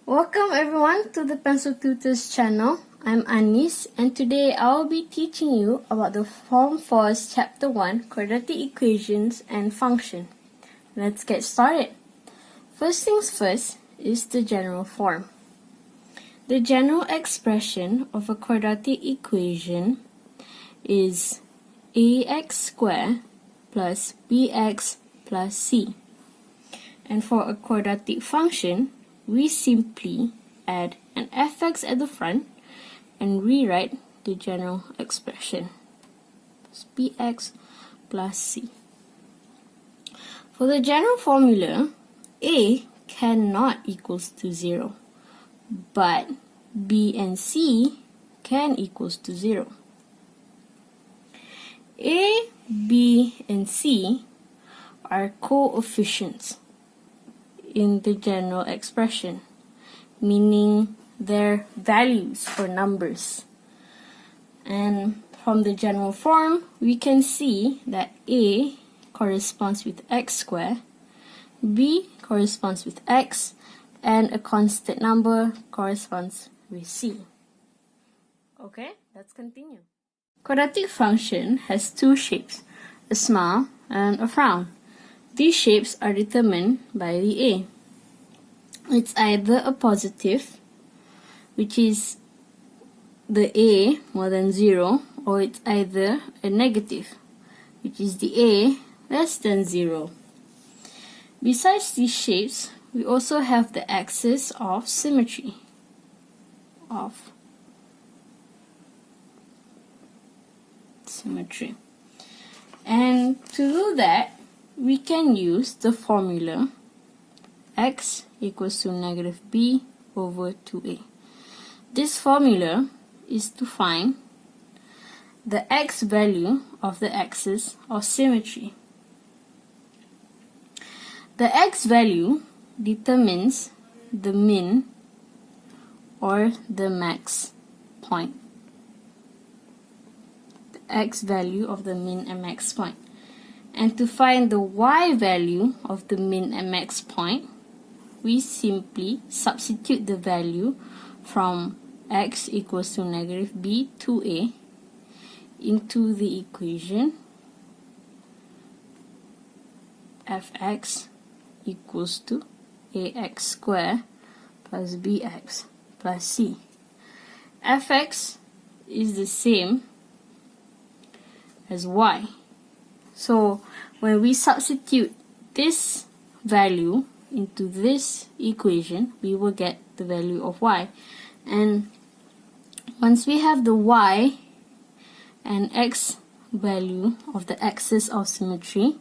Welcome everyone to the Pencil Tutors channel. I'm Anis and today I'll be teaching you about the Form 4's Chapter 1 Quadratic Equations and Function. Let's get started. First things first is the general form. The general expression of a quadratic equation is ax squared plus bx plus c. And for a quadratic function, we simply add an fx at the front and rewrite the general expression. It's bx plus c. For the general formula, a cannot equals to 0, but b and c can equals to 0. A, b, and c are coefficients in the general expression, meaning their values or numbers. And from the general form, we can see that a corresponds with x squared, b corresponds with x, and a constant number corresponds with c. Okay, let's continue. Quadratic function has two shapes, a smile and a frown. These shapes are determined by the a. It's either a positive, which is the a more than 0, or it's either a negative, which is the a less than 0. Besides these shapes, we also have the axis of symmetry. And to do that, we can use the formula x equals to negative b over 2a. This formula is to find the x value of the axis of symmetry. The x value determines the min or the max point. The x value of the min and max point. And to find the y value of the min and max point, we simply substitute the value from x equals to negative b 2a into the equation fx equals to ax squared plus bx plus c. Fx is the same as y. So when we substitute this value into this equation, we will get the value of y. And once we have the y and x value of the axis of symmetry,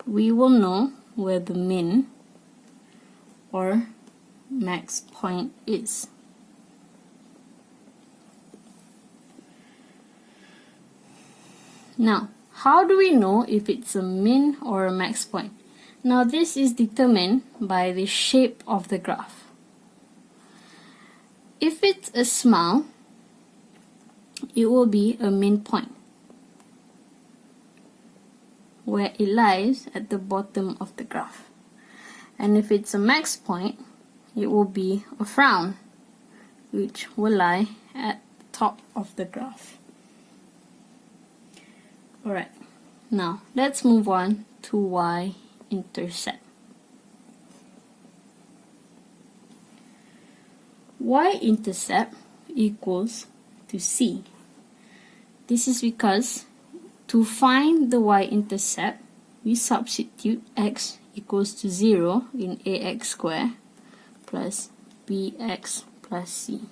we will know where the min or max point is. Now, how do we know if it's a min or a max point? Now, this is determined by the shape of the graph. If it's a smile, it will be a min point, where it lies at the bottom of the graph. And if it's a max point, it will be a frown, which will lie at the top of the graph. Alright, now let's move on to y-intercept. Y-intercept equals to c. This is because to find the y-intercept, we substitute x equals to 0 in ax squared plus bx plus c.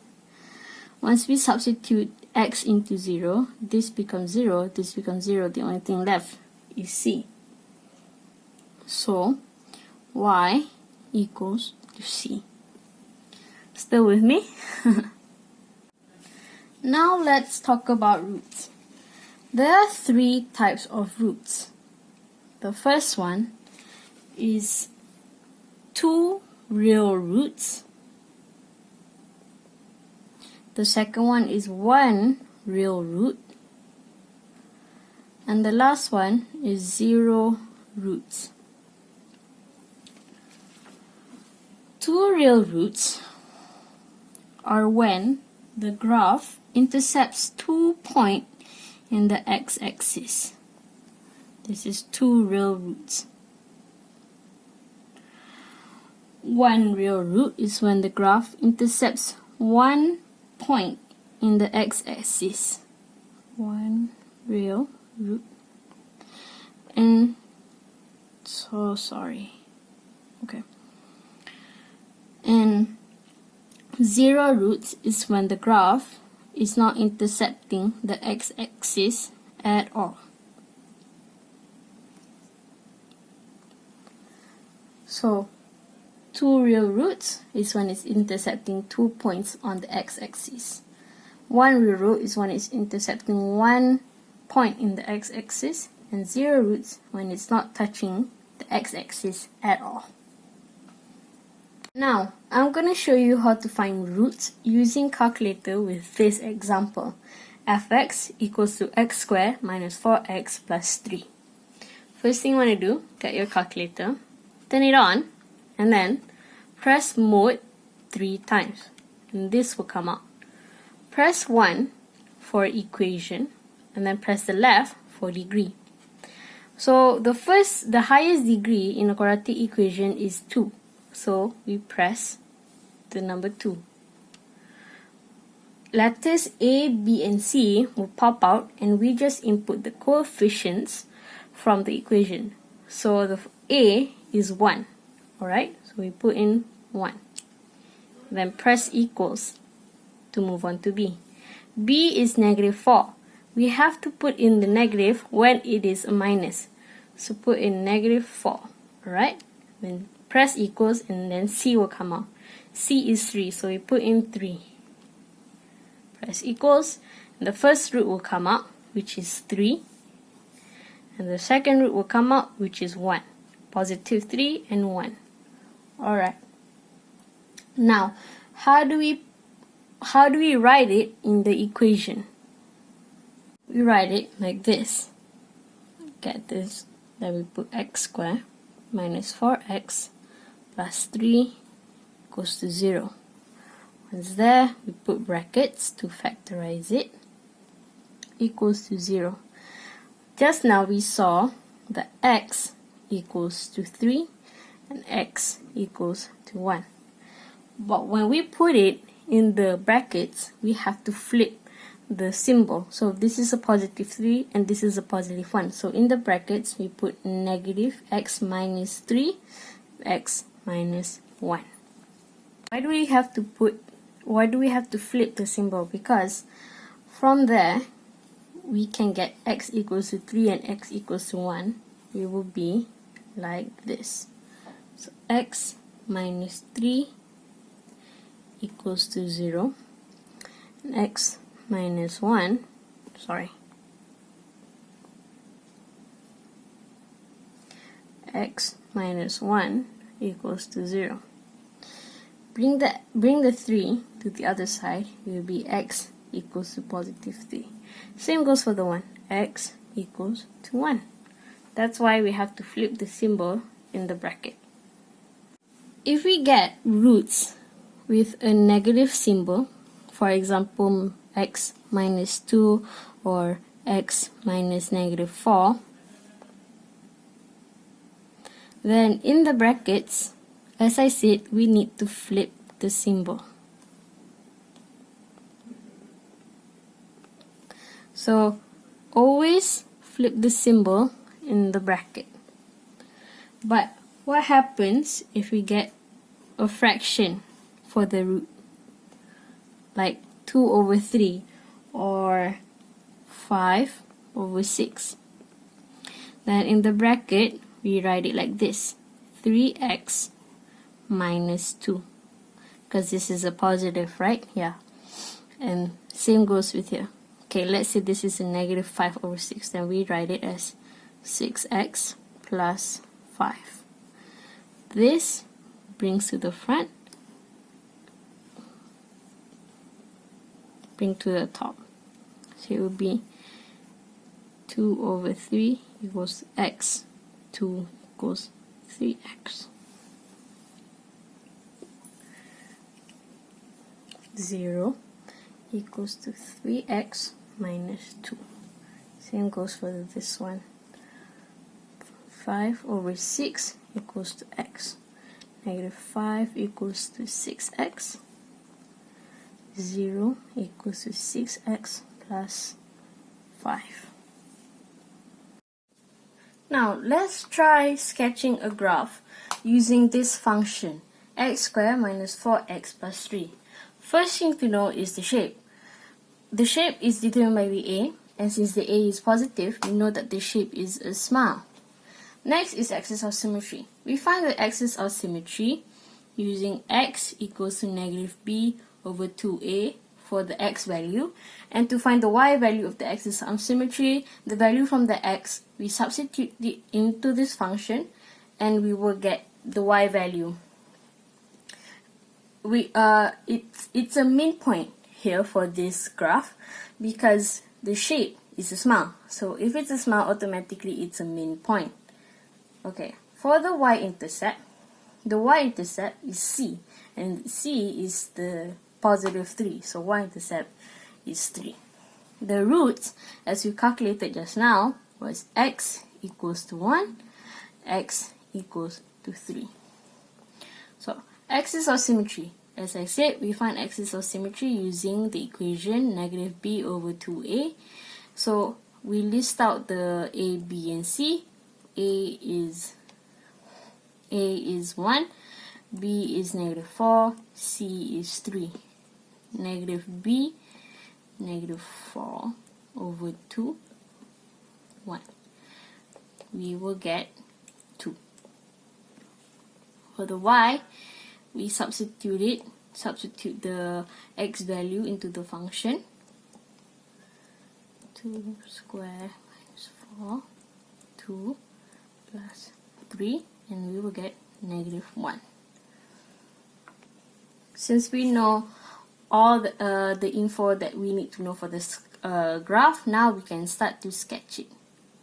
Once we substitute x into 0, this becomes 0, this becomes 0. The only thing left is c. So, y equals to c. Still with me? Now let's talk about roots. There are three types of roots. The first one is two real roots. The second one is one real root. And the last one is 0 roots. Two real roots are when the graph intercepts 2 points in the x-axis. This is two real roots. One real root is when the graph intercepts 1 point in the x-axis. One real root. And so sorry. Okay. And zero roots is when the graph is not intercepting the x-axis at all. So, two real roots is when it's intercepting 2 points on the x-axis. One real root is when it's intercepting 1 point in the x-axis, and zero roots when it's not touching the x-axis at all. Now, I'm going to show you how to find roots using calculator with this example. Fx equals to x squared minus 4x plus 3. First thing you want to do, get your calculator, turn it on, and then press mode 3 times. And this will come out. Press 1 for equation, and then press the left for degree. So the highest degree in a quadratic equation is 2. So we press the number 2. Letters A, B, and C will pop out, and we just input the coefficients from the equation. So the A is 1. Alright, so we put in 1. Then press equals to move on to B. B is negative 4. We have to put in the negative when it is a minus. So put in negative 4. Alright, then press equals, and then C will come out. C is 3, so we put in 3. Press equals, and the first root will come out, which is 3. And the second root will come out, which is 1. Positive 3 and 1. Alright. Now, how do we write it in the equation? We write it like this. Get this. Then we put x squared minus 4x plus 3 equals to 0. Once there, we put brackets to factorize it. Equals to 0. Just now we saw that x equals to 3 and x equals to 1. But when we put it in the brackets, we have to flip the symbol. So this is a positive 3 and this is a positive 1. So in the brackets, we put negative x minus 3, x minus 1. Why do we have to flip the symbol? Because from there, we can get x equals to 3 and x equals to 1. It will be like this. So x minus 3 equals to 0. And x minus 1, x minus 1 equals to 0. Bring the 3 to the other side, it will be x equals to positive 3. Same goes for the 1, x equals to 1. That's why we have to flip the symbol in the bracket. If we get roots with a negative symbol, for example, x minus 2 or x minus negative 4, then in the brackets, as I said, we need to flip the symbol. So always flip the symbol in the bracket. But what happens if we get a fraction for the root? Like 2 over 3 or 5 over 6. Then in the bracket, we write it like this. 3x minus 2. Because this is a positive, right? Yeah. And same goes with here. Okay, let's say this is a negative 5 over 6. Then we write it as 6x plus 5. This brings to the front, bring to the top. So it will be 2 over 3 equals x 2 equals 3x. 0 equals to 3x minus 2. Same goes for this one. 5 over 6 equals to x. Negative 5 equals to 6x. 0 equals to 6x plus 5. Now let's try sketching a graph using this function, x squared minus 4x plus 3. First thing to know is the shape. The shape is determined by the a, and since the a is positive, we know that the shape is a smile. Next is axis of symmetry. We find the axis of symmetry using x equals to negative b over 2a for the x value, and to find the y value of the axis of symmetry, the value from the x, we substitute it into this function and we will get the y value. It's a midpoint here for this graph because the shape is a smile. So if it's a smile, automatically it's a midpoint. Okay, for the y-intercept is c, and c is the positive 3, so y-intercept is 3. The roots, as we calculated just now, was x equals to 1, x equals to 3. So, axis of symmetry. As I said, we find axis of symmetry using the equation negative b over 2a. So, we list out the a, b, and c. A is 1, b is negative 4, c is 3. Negative b, negative 4 over 2, 1. We will get 2. For the y, we substitute the x value into the function. 2 squared minus 4, 2 plus 3, and we will get negative 1. Since we know all the info that we need to know for this graph, now we can start to sketch it.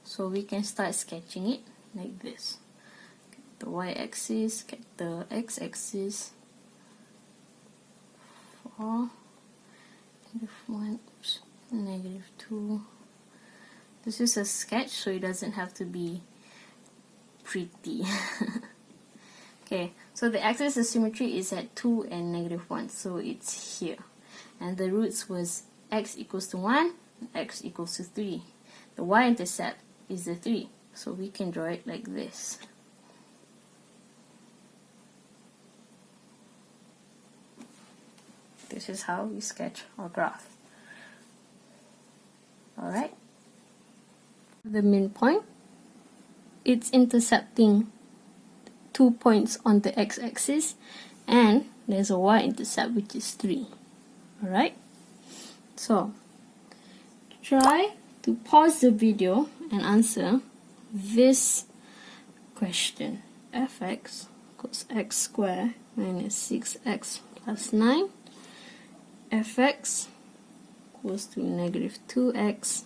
So we can start sketching it like this. Get the y-axis, get the x-axis. 4, negative 1, oops, negative 2. This is a sketch, so it doesn't have to be pretty. Okay, so the axis of symmetry is at 2 and negative 1, so it's here. And the roots was x equals to 1, x equals to 3. The y-intercept is the 3, so we can draw it like this. This is how we sketch our graph. Alright? The midpoint, it's intercepting 2 points on the x-axis, and there's a y-intercept which is 3. Alright? So, try to pause the video and answer this question. Fx equals x squared minus 6x plus 9. Fx equals to negative 2x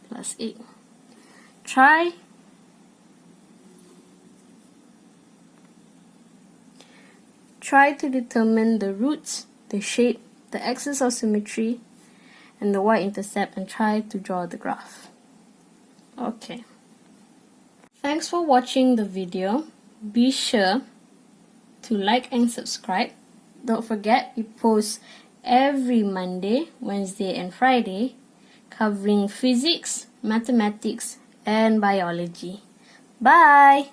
plus 8. Try to determine the roots, the shape, the axis of symmetry, and the y-intercept, and try to draw the graph. Okay. Thanks for watching the video. Be sure to like and subscribe. Don't forget, we post every Monday, Wednesday, and Friday covering physics, mathematics, and biology. Bye!